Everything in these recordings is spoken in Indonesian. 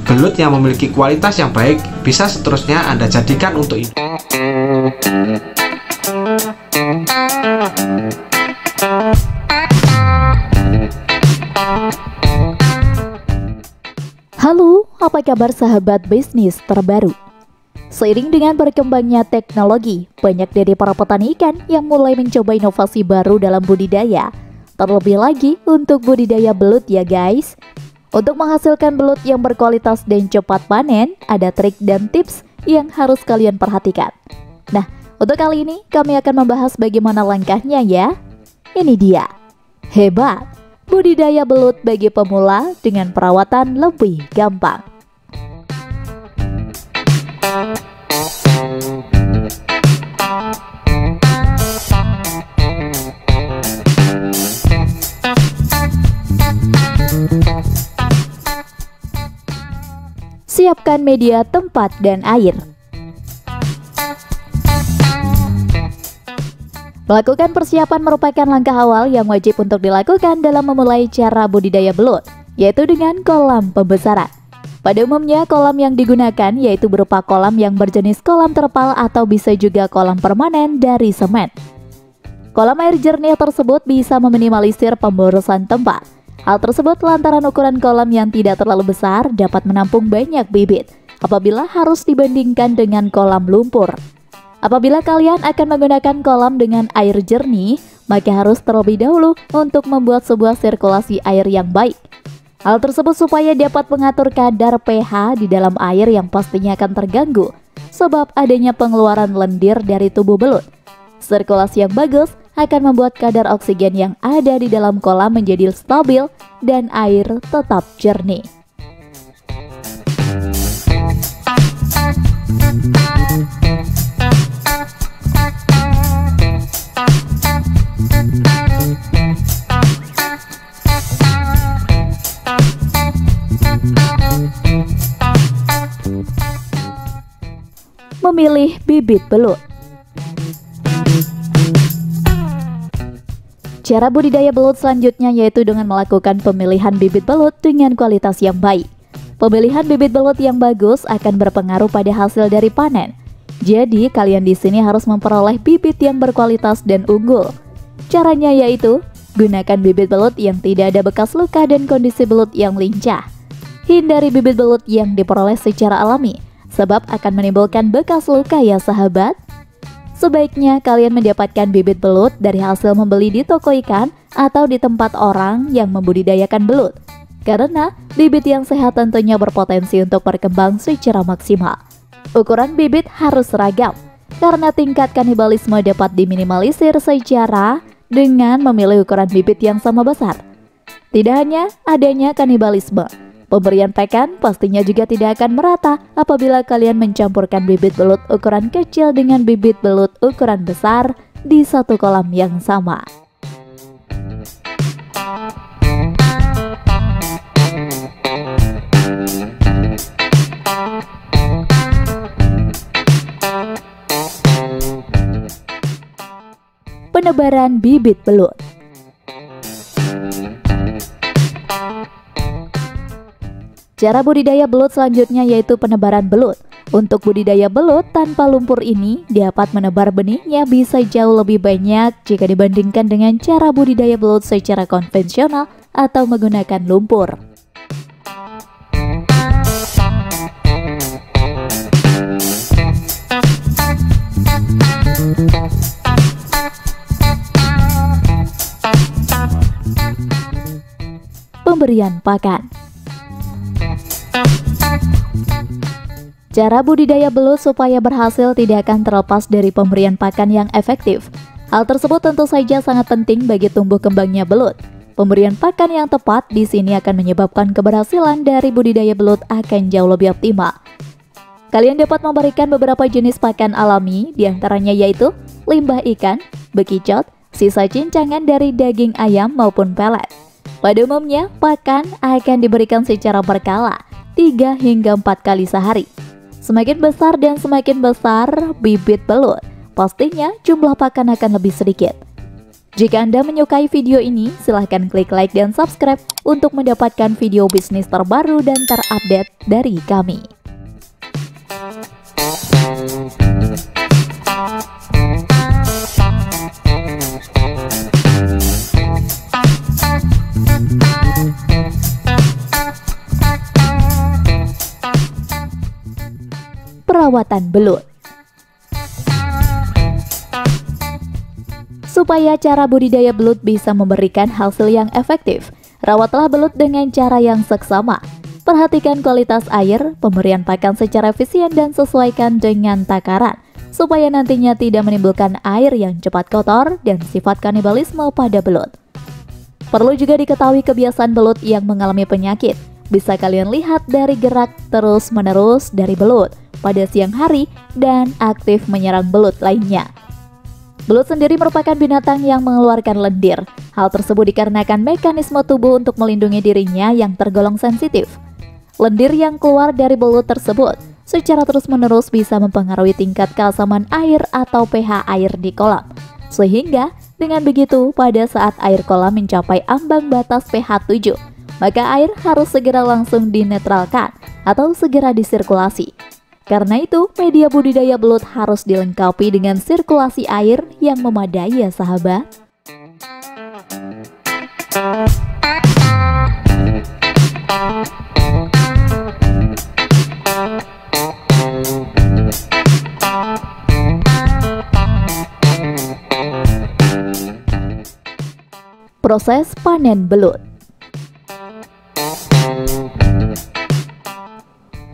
belut yang memiliki kualitas yang baik bisa seterusnya Anda jadikan untuk ini. Halo, apa kabar sahabat bisnis terbaru? Seiring dengan berkembangnya teknologi, banyak dari para petani ikan yang mulai mencoba inovasi baru dalam budidaya. Terlebih lagi untuk budidaya belut ya guys. Untuk menghasilkan belut yang berkualitas dan cepat panen, ada trik dan tips yang harus kalian perhatikan. Nah, untuk kali ini kami akan membahas bagaimana langkahnya ya. Ini dia. Hebat! Budidaya belut bagi pemula dengan perawatan lebih gampang. Siapkan media, tempat, dan air. Melakukan persiapan merupakan langkah awal yang wajib untuk dilakukan dalam memulai cara budidaya belut, yaitu dengan kolam pembesaran. Pada umumnya, kolam yang digunakan yaitu berupa kolam yang berjenis kolam terpal atau bisa juga kolam permanen dari semen. Kolam air jernih tersebut bisa meminimalisir pemborosan tempat. Hal tersebut lantaran ukuran kolam yang tidak terlalu besar dapat menampung banyak bibit apabila harus dibandingkan dengan kolam lumpur. Apabila kalian akan menggunakan kolam dengan air jernih, maka harus terlebih dahulu untuk membuat sebuah sirkulasi air yang baik. Hal tersebut supaya dapat mengatur kadar pH di dalam air yang pastinya akan terganggu sebab adanya pengeluaran lendir dari tubuh belut. Sirkulasi yang bagus akan membuat kadar oksigen yang ada di dalam kolam menjadi stabil dan air tetap jernih. Memilih bibit belut. Cara budidaya belut selanjutnya yaitu dengan melakukan pemilihan bibit belut dengan kualitas yang baik. Pemilihan bibit belut yang bagus akan berpengaruh pada hasil dari panen. Jadi, kalian di sini harus memperoleh bibit yang berkualitas dan unggul. Caranya yaitu gunakan bibit belut yang tidak ada bekas luka dan kondisi belut yang lincah. Hindari bibit belut yang diperoleh secara alami, sebab akan menimbulkan bekas luka ya sahabat. Sebaiknya kalian mendapatkan bibit belut dari hasil membeli di toko ikan atau di tempat orang yang membudidayakan belut. Karena bibit yang sehat tentunya berpotensi untuk berkembang secara maksimal. Ukuran bibit harus seragam, karena tingkat kanibalisme dapat diminimalisir secara dengan memilih ukuran bibit yang sama besar. Tidak hanya adanya kanibalisme, pemberian pakan pastinya juga tidak akan merata apabila kalian mencampurkan bibit belut ukuran kecil dengan bibit belut ukuran besar di satu kolam yang sama. Penebaran bibit belut. Cara budidaya belut selanjutnya yaitu penebaran belut. Untuk budidaya belut tanpa lumpur ini dapat menebar benihnya bisa jauh lebih banyak jika dibandingkan dengan cara budidaya belut secara konvensional atau menggunakan lumpur. Pemberian pakan. Cara budidaya belut supaya berhasil tidak akan terlepas dari pemberian pakan yang efektif. Hal tersebut tentu saja sangat penting bagi tumbuh kembangnya belut. Pemberian pakan yang tepat di sini akan menyebabkan keberhasilan dari budidaya belut akan jauh lebih optimal. Kalian dapat memberikan beberapa jenis pakan alami, diantaranya yaitu limbah ikan, bekicot, sisa cincangan dari daging ayam maupun pelet. Pada umumnya, pakan akan diberikan secara berkala, 3 hingga 4 kali sehari. Semakin besar dan semakin besar bibit belut, pastinya jumlah pakan akan lebih sedikit. Jika Anda menyukai video ini, silahkan klik like dan subscribe untuk mendapatkan video bisnis terbaru dan terupdate dari kami. Perawatan belut. Supaya cara budidaya belut bisa memberikan hasil yang efektif, rawatlah belut dengan cara yang seksama. Perhatikan kualitas air, pemberian pakan secara efisien dan sesuaikan dengan takaran, supaya nantinya tidak menimbulkan air yang cepat kotor dan sifat kanibalisme pada belut. Perlu juga diketahui kebiasaan belut yang mengalami penyakit. Bisa kalian lihat dari gerak terus-menerus dari belut pada siang hari dan aktif menyerang belut lainnya. Belut sendiri merupakan binatang yang mengeluarkan lendir. Hal tersebut dikarenakan mekanisme tubuh untuk melindungi dirinya yang tergolong sensitif. Lendir yang keluar dari belut tersebut secara terus-menerus bisa mempengaruhi tingkat keasaman air atau pH air di kolam. Sehingga dengan begitu pada saat air kolam mencapai ambang batas pH 7, maka air harus segera langsung dinetralkan atau segera disirkulasi. Karena itu, media budidaya belut harus dilengkapi dengan sirkulasi air yang memadai ya sahabat. Proses panen belut.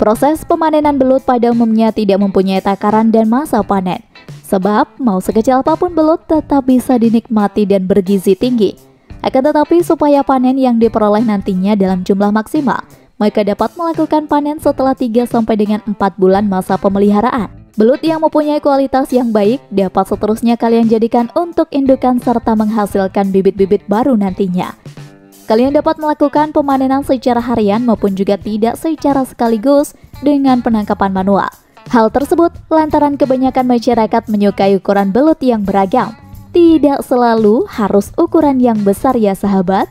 Proses pemanenan belut pada umumnya tidak mempunyai takaran dan masa panen. Sebab, mau sekecil apapun belut tetap bisa dinikmati dan bergizi tinggi. Akan tetapi supaya panen yang diperoleh nantinya dalam jumlah maksimal, maka dapat melakukan panen setelah 3 sampai dengan 4 bulan masa pemeliharaan. Belut yang mempunyai kualitas yang baik dapat seterusnya kalian jadikan untuk indukan serta menghasilkan bibit-bibit baru nantinya. Kalian dapat melakukan pemanenan secara harian maupun juga tidak secara sekaligus dengan penangkapan manual. Hal tersebut lantaran kebanyakan masyarakat menyukai ukuran belut yang beragam. Tidak selalu harus ukuran yang besar ya sahabat.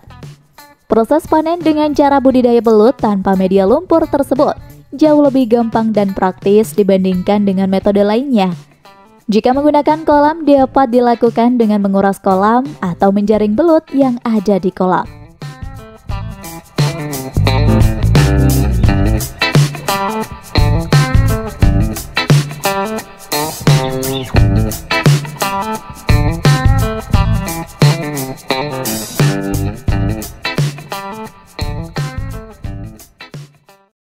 Proses panen dengan cara budidaya belut tanpa media lumpur tersebut jauh lebih gampang dan praktis dibandingkan dengan metode lainnya. Jika menggunakan kolam dapat dilakukan dengan menguras kolam atau menjaring belut yang ada di kolam.